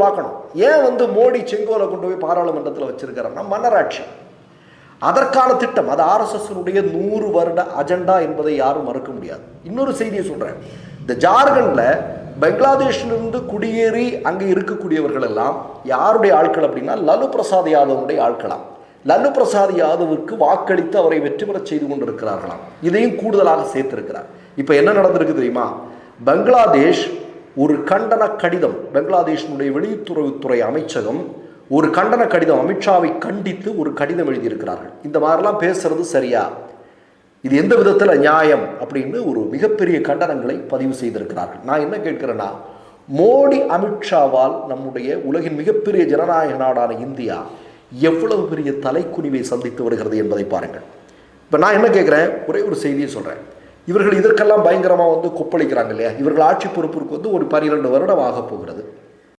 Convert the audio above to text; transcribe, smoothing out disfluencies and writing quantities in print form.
பார்க்கணும். ஏன் மோடி செங்கோலை கொண்டு போய் பாராளுமன்றத்தில் வச்சிருக்கிறாருன்னா மன்னராட்சி. அதற்கான திட்டம், அது ஆர்எஸ்எஸ்னுடைய 100 வருட அஜெண்டா என்பதை யாரும் மறுக்க முடியாது. இன்னொரு செய்தியை சொல்றேன். இந்த ஜார்க்கண்ட்ல பங்களாதேஷிலிருந்து குடியேறி அங்கே இருக்கக்கூடியவர்கள் எல்லாம் யாருடைய ஆட்கள் அப்படின்னா லல்லு பிரசாத் யாதவனுடைய ஆட்களாம். லல்லு பிரசாத் யாதவுக்கு வாக்களித்து அவரை வெற்றி பெற செய்து கொண்டிருக்கிறார்களாம். இதையும் கூடுதலாக சேர்த்திருக்கிறார். இப்போ என்ன நடந்திருக்கு தெரியுமா? பங்களாதேஷ் ஒரு கண்டன கடிதம், பங்களாதேஷினுடைய வெளியுறவுத்துறை அமைச்சகம் ஒரு கண்டன கடிதம், அமித்ஷாவை கண்டித்து ஒரு கடிதம் எழுதியிருக்கிறார்கள். இந்த மாதிரிலாம் பேசுறது சரியா, இது எந்த விதத்தில் நியாயம் அப்படின்னு ஒரு மிகப்பெரிய கண்டனங்களை பதிவு செய்திருக்கிறார்கள். நான் என்ன கேட்கிறேன்னா, மோடி அமித்ஷாவால் நம்முடைய உலகின் மிகப்பெரிய ஜனநாயக நாடான இந்தியா எவ்வளவு பெரிய தலைக்குனிவை சந்தித்து வருகிறது என்பதை பாருங்கள். இப்போ நான் என்ன கேட்குறேன், ஒரே ஒரு செய்தியை சொல்கிறேன். இவர்கள் இதற்கெல்லாம் பயங்கரமாக கொப்பளிக்கிறாங்க இல்லையா? இவர்கள் ஆட்சி பொறுப்பிற்கு ஒரு 12 வருடம் ஆக போகிறது.